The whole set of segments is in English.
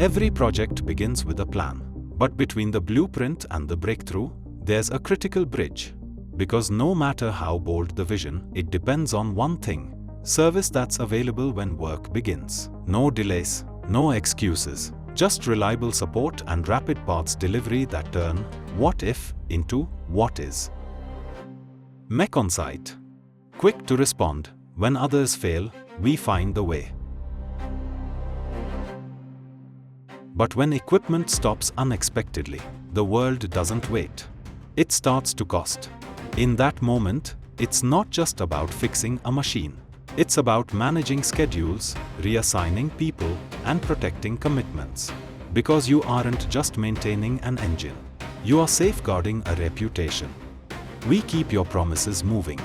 Every project begins with a plan. But between the blueprint and the breakthrough, there's a critical bridge. Because no matter how bold the vision, it depends on one thing: service that's available when work begins. No delays, no excuses, just reliable support and rapid parts delivery that turn what if into what is. Mech on site. Quick to respond. When others fail, we find the way. But when equipment stops unexpectedly, the world doesn't wait. It starts to cost. In that moment, it's not just about fixing a machine. It's about managing schedules, reassigning people, and protecting commitments. Because you aren't just maintaining an engine. You are safeguarding a reputation. We keep your promises moving.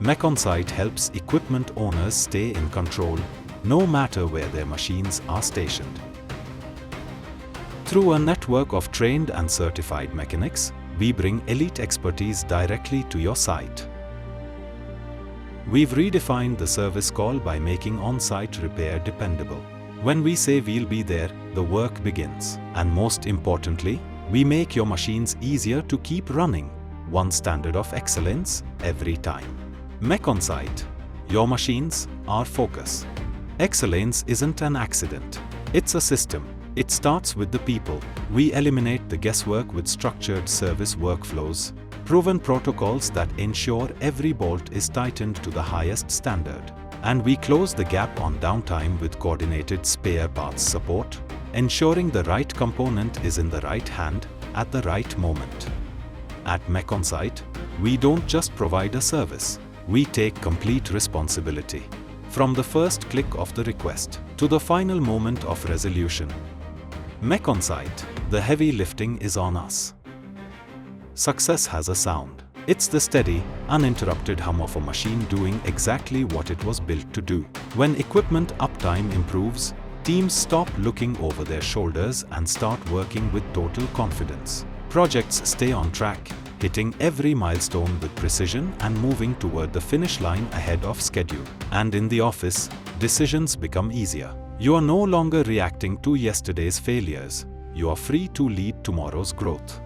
Mech on site helps equipment owners stay in control, no matter where their machines are stationed. Through a network of trained and certified mechanics, we bring elite expertise directly to your site. We've redefined the service call by making on-site repair dependable. When we say we'll be there, the work begins. And most importantly, we make your machines easier to keep running. One standard of excellence every time. Mech on site. Your machines, our focus. Excellence isn't an accident. It's a system. It starts with the people. We eliminate the guesswork with structured service workflows, proven protocols that ensure every bolt is tightened to the highest standard. And we close the gap on downtime with coordinated spare parts support, ensuring the right component is in the right hand at the right moment. At Mech on site, we don't just provide a service. We take complete responsibility. From the first click of the request to the final moment of resolution. Mech on site, the heavy lifting is on us. Success has a sound. It's the steady, uninterrupted hum of a machine doing exactly what it was built to do. When equipment uptime improves, teams stop looking over their shoulders and start working with total confidence. Projects stay on track, hitting every milestone with precision and moving toward the finish line ahead of schedule. And in the office, decisions become easier. You are no longer reacting to yesterday's failures. You are free to lead tomorrow's growth.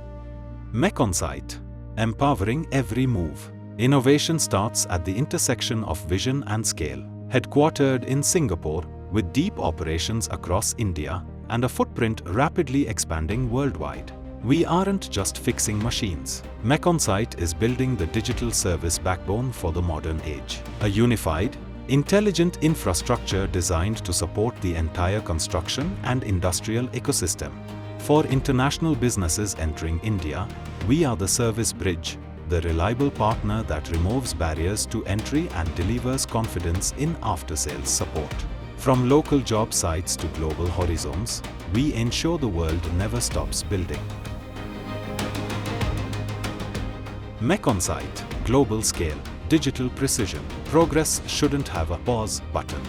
Mech on site, empowering every move. Innovation starts at the intersection of vision and scale. Headquartered in Singapore, with deep operations across India and a footprint rapidly expanding worldwide. We aren't just fixing machines. Mech on site is building the digital service backbone for the modern age. A unified, intelligent infrastructure designed to support the entire construction and industrial ecosystem. For international businesses entering India, we are the service bridge, the reliable partner that removes barriers to entry and delivers confidence in after-sales support. From local job sites to global horizons, we ensure the world never stops building. Mech on site, global scale, digital precision. Progress shouldn't have a pause button.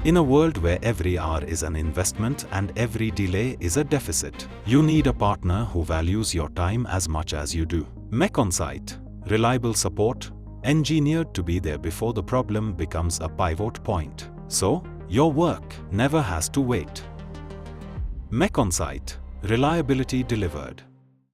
In a world where every hour is an investment and every delay is a deficit, you need a partner who values your time as much as you do. Mech on site, reliable support, engineered to be there before the problem becomes a pivot point. So, your work never has to wait. Mech on site, reliability delivered.